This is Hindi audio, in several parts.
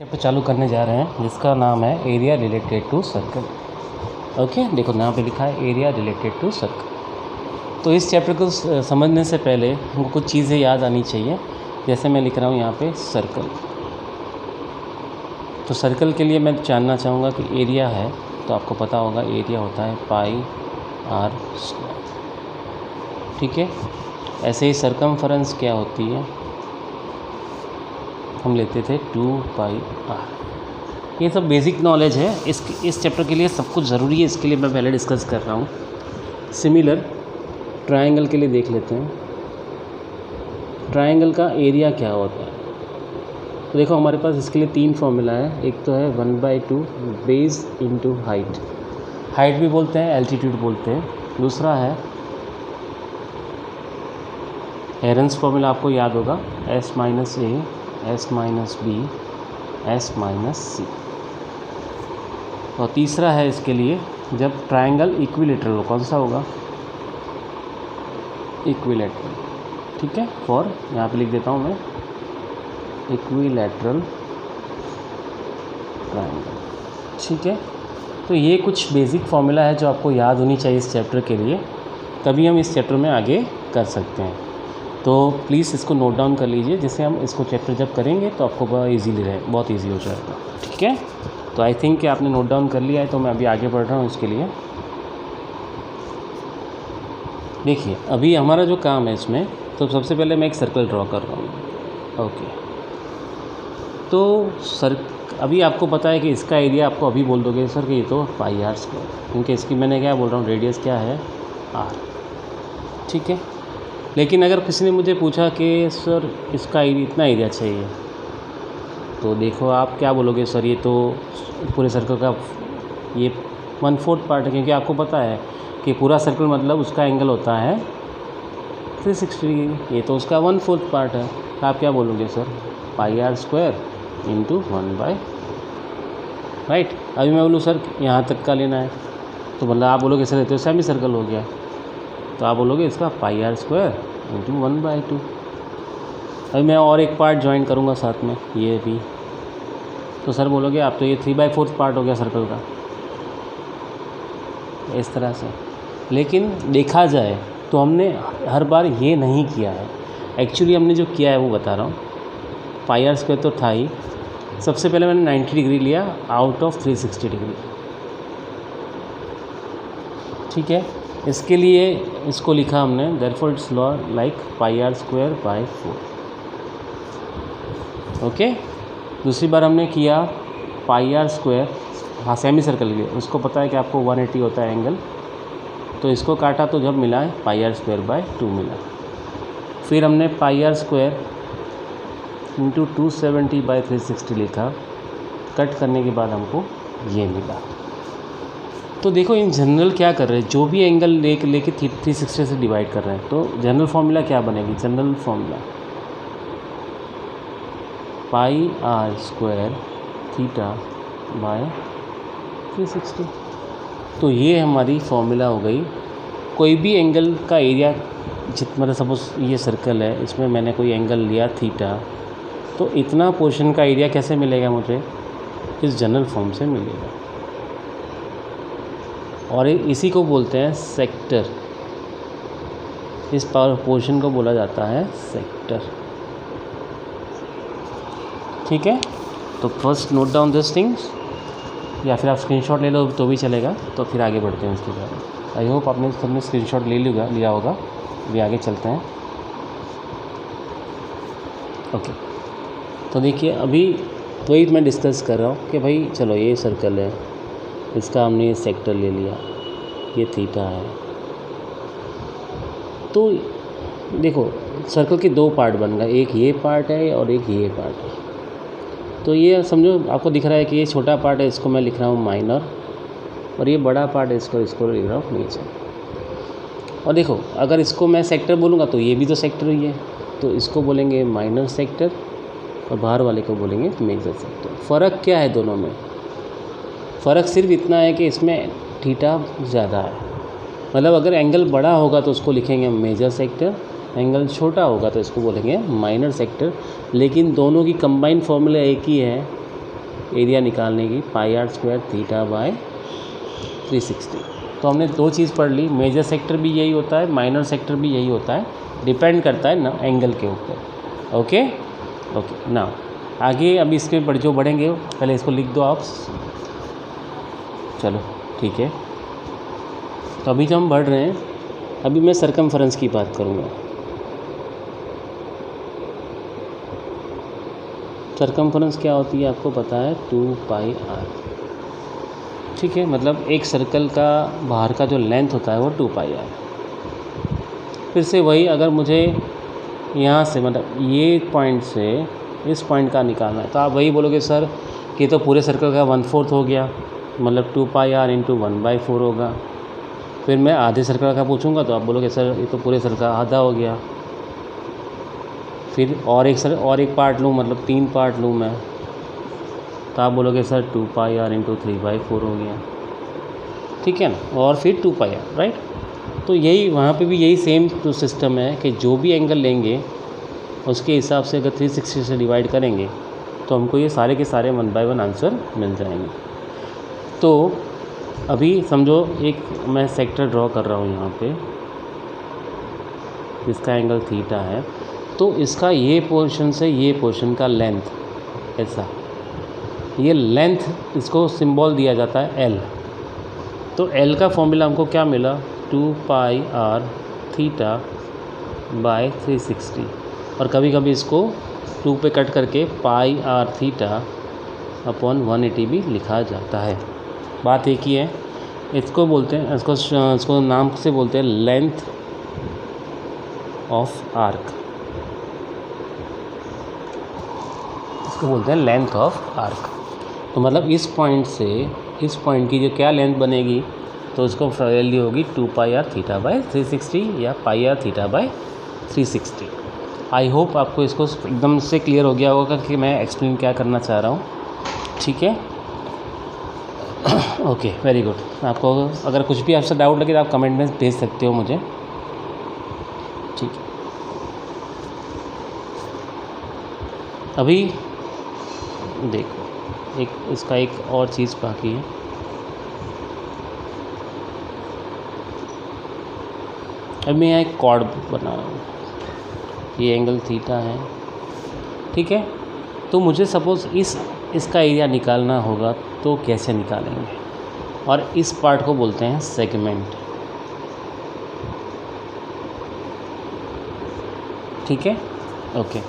चैप्टर चालू करने जा रहे हैं जिसका नाम है area related to circle. Okay, देखो यहाँ पे लिखा है एरिया रिलेटेड टू सर्कल। तो इस चैप्टर को समझने से पहले हमको कुछ चीज़ें याद आनी चाहिए। जैसे मैं लिख रहा हूँ यहाँ पे सर्कल, तो सर्कल के लिए मैं जानना चाहूँगा कि एरिया है, तो आपको पता होगा एरिया होता है पाई आर स्क्वायर। ठीक है, ऐसे ही सरकमफरेंस क्या होती है, हम लेते थे 2 पाई आर। ये सब बेसिक नॉलेज है, इस चैप्टर के लिए सब कुछ ज़रूरी है, इसके लिए मैं पहले डिस्कस कर रहा हूँ। सिमिलर ट्रायंगल के लिए देख लेते हैं, ट्रायंगल का एरिया क्या होता है। तो देखो हमारे पास इसके लिए 3 फॉर्मूला है। एक तो है 1/2 बेस इंटू हाइट, हाइट भी बोलते हैं, एल्टीट्यूड बोलते हैं। दूसरा है हेरेंस फॉर्मूला, आपको याद होगा, S minus a S minus b S minus c. और तीसरा है इसके लिए जब ट्रायंगल इक्विलेटरल हो, कौन सा होगा, इक्विलेटरल। ठीक है, फॉर यहाँ पे लिख देता हूँ मैं इक्विलेटरल ट्रायंगल। ठीक है, तो ये कुछ बेसिक फॉर्मूला है जो आपको याद होनी चाहिए इस चैप्टर के लिए, तभी हम इस चैप्टर में आगे कर सकते हैं। तो प्लीज़ इसको नोट डाउन कर लीजिए, जिससे हम इसको चैप्टर जब करेंगे तो आपको बहुत ईजी हो जाएगा। ठीक है, तो आई थिंक कि आपने नोट डाउन कर लिया है, तो मैं अभी आगे बढ़ रहा हूँ इसके लिए। देखिए अभी हमारा जो काम है इसमें, तो सबसे पहले मैं एक सर्कल ड्रॉ कर रहा हूँ। ओके, तो अभी आपको पता है कि इसका एरिया, आपको अभी बोल दोगे सर कि ये तो पाई आर स्क्वायर, क्योंकि इसकी मैंने क्या बोल रहा हूँ, रेडियस क्या है आर। ठीक है, लेकिन अगर किसी ने मुझे पूछा कि सर इसका इतना एरिया चाहिए, तो देखो आप क्या बोलोगे, सर ये तो पूरे सर्कल का ये 1/4 पार्ट है, क्योंकि आपको पता है कि पूरा सर्कल मतलब उसका एंगल होता है 360 डिग्री, ये तो उसका 1/4 पार्ट है। तो आप क्या बोलोगे, sir pi r square into 1/, right. अभी मैं बोलूँ सर यहाँ तक का लेना है, तो मतलब आप बोलोगे सर ये तो सेमी सर्कल हो गया, तो आप बोलोगे इसका पाई आर स्क्वायर इंटू 1/2। अभी मैं और एक पार्ट ज्वाइन करूँगा साथ में, ये भी, तो सर बोलोगे आप तो ये 3/4 पार्ट हो गया सर्कल का, इस तरह से। लेकिन देखा जाए तो हमने हर बार ये नहीं किया है, एक्चुअली हमने जो किया है वो बता रहा हूँ। पाई आर स्क्वायर तो था ही, सबसे पहले मैंने 90 डिग्री लिया आउट ऑफ 360 डिग्री। ठीक है, इसके लिए इसको लिखा हमने therefore it's law like pi r square by 4। Okay, दूसरी बार हमने किया पाई आर स्क्वायर, हाँ सेमी सर्कल के लिए, उसको पता है कि आपको 180 होता है एंगल, तो इसको काटा तो जब मिला है पाई आर स्क्वायर बाय 2 मिला। फिर हमने पाई आर स्क्वायर इंटू 270/360 लिखा, कट करने के बाद हमको ये मिला। तो देखो इन जनरल क्या कर रहे हैं, जो भी एंगल लेके 360 से डिवाइड कर रहे हैं, तो जनरल फॉर्मूला क्या बनेगी, general formula pi r square theta by 360। तो ये हमारी फॉर्मूला हो गई। कोई भी एंगल का एरिया, मतलब सपोज ये सर्कल है, इसमें मैंने कोई एंगल लिया थीटा, तो इतना पोर्शन का एरिया कैसे मिलेगा मुझे, इस जनरल फॉर्म से मिलेगा। और इसी को बोलते हैं सेक्टर, इस पोर्शन को बोला जाता है सेक्टर। ठीक है, तो first note down this things, या फिर आप स्क्रीनशॉट ले लो तो भी चलेगा, तो फिर आगे बढ़ते हैं उसके बाद। आई होप आपने सबने स्क्रीनशॉट लिया होगा। अभी आगे चलते हैं। ओके, तो देखिए अभी वही मैं डिस्कस कर रहा हूँ कि भाई चलो ये सर्कल है, इसका हमने ये सेक्टर ले लिया, ये थीटा है। तो देखो सर्कल के 2 पार्ट बन गए, एक ये पार्ट है और एक ये पार्ट है। तो ये समझो आपको दिख रहा है कि ये छोटा पार्ट है, इसको मैं लिख रहा हूँ माइनर, और ये बड़ा पार्ट है, इसको लिख रहा हूँ मेजर। और देखो अगर इसको मैं सेक्टर बोलूँगा तो ये भी तो सेक्टर ही है, तो इसको बोलेंगे माइनर सेक्टर और बाहर वाले को बोलेंगे मेजर सेक्टर। फ़र्क क्या है दोनों में, फ़र्क सिर्फ इतना है कि इसमें थीटा ज़्यादा है, मतलब अगर एंगल बड़ा होगा तो उसको लिखेंगे मेजर सेक्टर, एंगल छोटा होगा तो इसको बोलेंगे माइनर सेक्टर। लेकिन दोनों की कंबाइंड फॉर्मूला एक ही है, एरिया निकालने की पाई आर स्क्वायर थीटा बाय 360। तो हमने दो चीज़ पढ़ ली, मेजर सेक्टर भी यही होता है, माइनर सेक्टर भी यही होता है, डिपेंड करता है ना एंगल के ऊपर। ओके ओके ना आगे अभी इसके जो बढ़ेंगे पहले इसको लिख दो आप। चलो ठीक है, तो अभी जो हम बढ़ रहे हैं, अभी मैं सरकमफरेंस की बात करूँगा। सरकमफरेंस क्या होती है आपको पता है, 2 पाई आर। ठीक है, मतलब एक सर्कल का बाहर का जो लेंथ होता है वो 2 पाई आर। फिर से वही, अगर मुझे यहाँ से मतलब ये पॉइंट से इस पॉइंट का निकालना है तो आप वही बोलोगे सर कि तो पूरे सर्कल का 1/4 हो गया, मतलब 2 पाई आर इंटू 1/4 होगा। फिर मैं आधे सर्कल का पूछूंगा तो आप बोलोगे सर ये तो पूरे सर्कल का आधा हो गया। फिर और एक पार्ट लूँ, मतलब 3 पार्ट लूँ मैं, तो आप बोलोगे सर 2 पाई आर इंटू 3/4 हो गया। ठीक है ना, और फिर 2 पाई आर, राइट। तो यही वहाँ पे भी यही सेम तो सिस्टम है कि जो भी एंगल लेंगे उसके हिसाब से अगर 360 से डिवाइड करेंगे तो हमको ये सारे के सारे 1/1 आंसर मिल जाएंगे। तो अभी समझो एक मैं सेक्टर ड्रॉ कर रहा हूँ यहाँ पे, इसका एंगल थीटा है, तो इसका ये पोर्शन से ये पोर्शन का लेंथ ऐसा, ये लेंथ इसको सिंबल दिया जाता है एल। तो एल का फॉर्मूला हमको क्या मिला, 2 पाई आर थीटा बाय 360, और कभी कभी इसको 2 पे कट करके पाई आर थीटा अपॉन 180 भी लिखा जाता है। बात एक ही है, इसको बोलते हैं, इसको नाम से बोलते हैं लेंथ ऑफ आर्क, इसको बोलते हैं लेंथ ऑफ आर्क। तो मतलब इस पॉइंट से इस पॉइंट की जो क्या लेंथ बनेगी, तो उसको वैल्यू होगी 2 पाई आर थीटा बाय 360 या pi r theta by 360। I hope आपको इसको एकदम से क्लियर हो गया होगा कि मैं एक्सप्लेन क्या करना चाह रहा हूँ। ठीक है, ओके, वेरी गुड। आपको अगर कुछ भी आपसे डाउट लगे तो आप कमेंट में भेज सकते हो मुझे। ठीक है, अभी देखो एक इसका एक और चीज़ बाकी है। अब मैं यहाँ एक कॉर्ड बना रहा हूँ, ये एंगल थीटा है। ठीक है, तो मुझे सपोज़ इसका एरिया निकालना होगा तो कैसे निकालेंगे, और इस पार्ट को बोलते हैं सेगमेंट। ठीक है, ओके।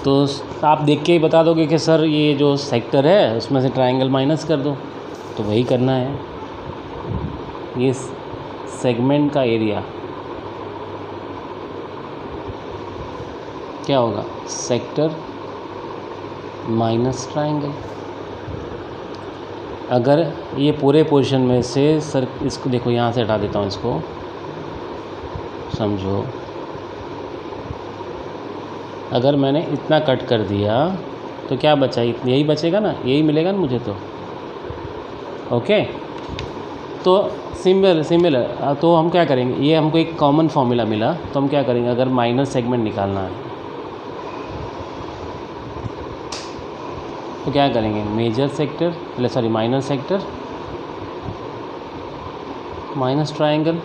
तो आप देख के ही बता दोगे कि सर ये जो सेक्टर है उसमें से ट्रायंगल माइनस कर दो, तो वही करना है। ये सेगमेंट का एरिया क्या होगा, सेक्टर माइनस ट्रायंगल। अगर ये पूरे पोर्शन में से सर, इसको देखो यहाँ से हटा देता हूँ, इसको समझो, अगर मैंने इतना कट कर दिया तो क्या बचा, यही बचेगा ना, यही मिलेगा ना मुझे तो। ओके, तो सिमिलर तो हम क्या करेंगे, ये हमको एक कॉमन फॉर्मूला मिला, तो हम क्या करेंगे, अगर माइनर सेगमेंट निकालना है तो क्या करेंगे, major sector sorry minor sector minus triangle.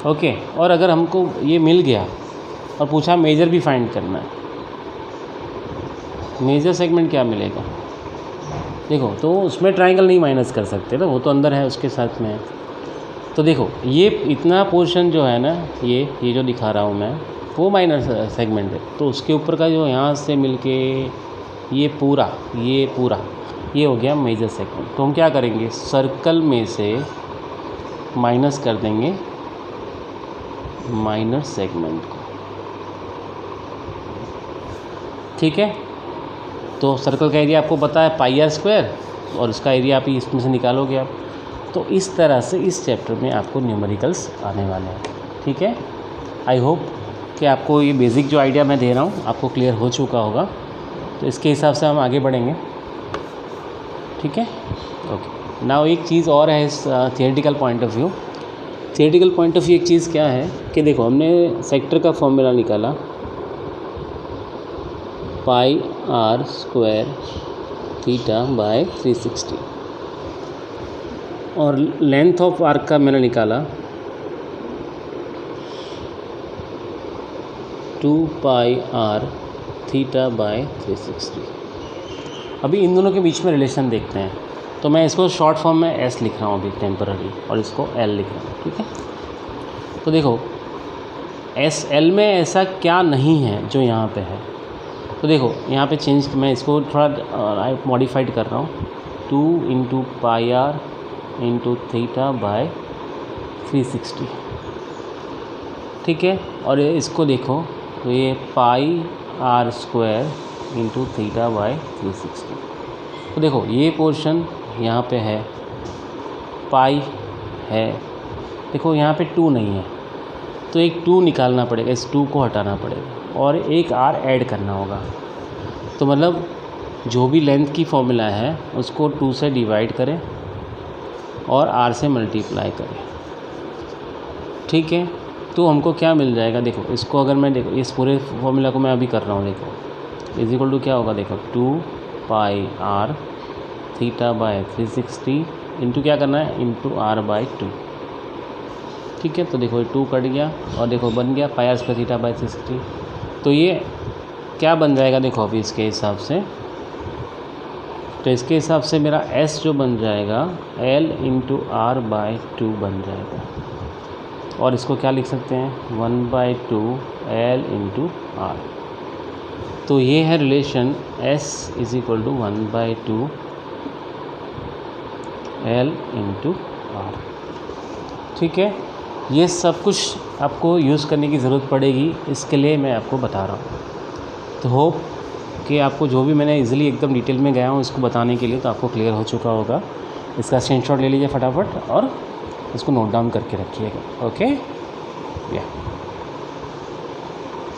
Okay, और अगर हमको ये मिल गया और पूछा मेजर भी फाइंड करना है, मेजर सेगमेंट क्या मिलेगा, देखो तो उसमें ट्रायंगल नहीं माइनस कर सकते ना, वो तो अंदर है उसके साथ में है। तो देखो ये इतना पोर्शन जो है ना, ये जो दिखा रहा हूँ मैं, वो माइनर सेगमेंट है। तो उसके ऊपर का जो यहाँ से मिलके ये पूरा ये हो गया मेजर सेगमेंट। तो हम क्या करेंगे, सर्कल में से माइनस कर देंगे माइनर सेगमेंट को। ठीक है, तो सर्कल का एरिया आपको पता है पाई आर स्क्वायर, और उसका एरिया आप इसमें से निकालोगे आप। तो इस तरह से इस चैप्टर में आपको न्यूमेरिकल्स आने वाले हैं। ठीक है, आई होप कि आपको ये बेसिक जो आइडिया मैं दे रहा हूँ आपको क्लियर हो चुका होगा। तो इसके हिसाब से हम आगे बढ़ेंगे। ठीक है, ओके। नाउ एक चीज़ और है इस theoretical point of view. Theoretical point of view एक चीज़ क्या है कि देखो, हमने सेक्टर का फॉर्मूला निकाला, पाई आर स्क्वायर थीटा बाय 360 और लेंथ ऑफ आर्क का मैंने निकाला 2 पाई r थीटा बाय 360। अभी इन दोनों के बीच में रिलेशन देखते हैं, तो मैं इसको शॉर्ट फॉर्म में s लिख रहा हूँ अभी टेम्पररी, और इसको l लिख रहा हूँ, ठीक है। तो देखो एस एल में ऐसा क्या नहीं है जो यहाँ पे है, तो देखो यहाँ पे चेंज, मैं इसको थोड़ा मॉडिफाइड कर रहा हूँ, 2 into pi r into theta by 360, ठीक है। और इसको देखो तो ये pi r square into theta by 360। तो देखो ये पोर्शन यहाँ पे है, पाई है, देखो यहाँ पे 2 नहीं है, तो एक 2 निकालना पड़ेगा, इस 2 को हटाना पड़ेगा और एक r ऐड करना होगा। तो मतलब जो भी लेंथ की फॉर्मूला है उसको 2 से डिवाइड करें और r से मल्टीप्लाई करें, ठीक है। तो हमको क्या मिल जाएगा, देखो इसको अगर मैं, देखो इस पूरे फॉर्मूला को मैं अभी कर रहा हूँ, देखो इज इक्वल टू क्या होगा, देखो 2 पाई r थीटा बाय 360 इंटू क्या करना है, इंटू r बाय 2, ठीक है। तो देखो 2 कट गया और देखो बन गया पाई आर स्क्वायर थीटा बाय 360। तो ये क्या बन जाएगा, देखो अभी इसके हिसाब से, तो इसके हिसाब से मेरा s जो बन जाएगा l इंटू आर बाय 2 बन जाएगा, और इसको क्या लिख सकते हैं 1/2 l इंटू आर। तो ये है relation s is equal to 1/2 l into r, ठीक है। ये सब कुछ आपको यूज़ करने की ज़रूरत पड़ेगी, इसके लिए मैं आपको बता रहा हूँ। तो होप कि आपको जो भी मैंने इजीली एकदम डिटेल में गया हूँ इसको बताने के लिए, तो आपको क्लियर हो चुका होगा। इसका स्क्रीनशॉट ले लीजिए फटाफट और इसको नोट डाउन करके रखिएगा, ओके या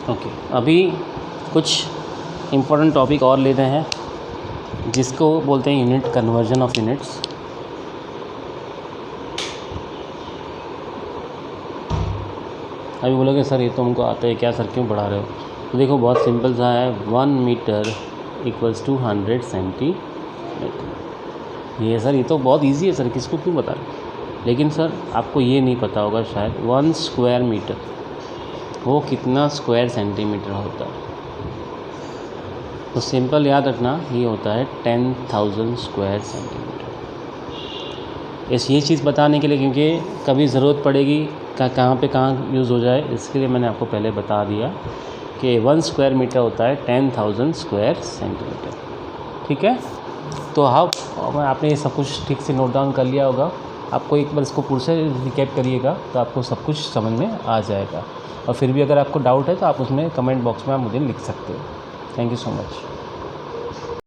ओके। अभी कुछ इम्पोर्टेंट टॉपिक और लेते हैं जिसको बोलते हैं यूनिट कन्वर्जन ऑफ यूनिट्स। अभी बोलोगे सर ये तो हमको आता है, क्या सर क्यों पढ़ा रहे हो, तो देखो बहुत सिंपल सा है, 1 मीटर इक्वल्स टू 100 सेंटीमीटर। ये सर ये तो बहुत इजी है सर, किसको क्यों बता रहे, लेकिन सर आपको ये नहीं पता होगा शायद 1 स्क्वायर मीटर वो कितना स्क्वायर सेंटीमीटर होता है। तो सिंपल याद रखना, ये होता है 10,000 स्क्वायर सेंटीमीटर। ये चीज़ बताने के लिए, क्योंकि कभी ज़रूरत पड़ेगी कहाँ पे कहाँ यूज़ हो जाए, इसके लिए मैंने आपको पहले बता दिया कि 1 स्क्वायर मीटर होता है 10,000 स्क्वायर सेंटीमीटर, ठीक है। तो आपने ये सब कुछ ठीक से नोट डाउन कर लिया होगा, आपको एक बार इसको पूरे से रिकैप करिएगा तो आपको सब कुछ समझ में आ जाएगा। और फिर भी अगर आपको डाउट है तो आप उसमें कमेंट बॉक्स में आप मुझे लिख सकते हो। Thank you so much.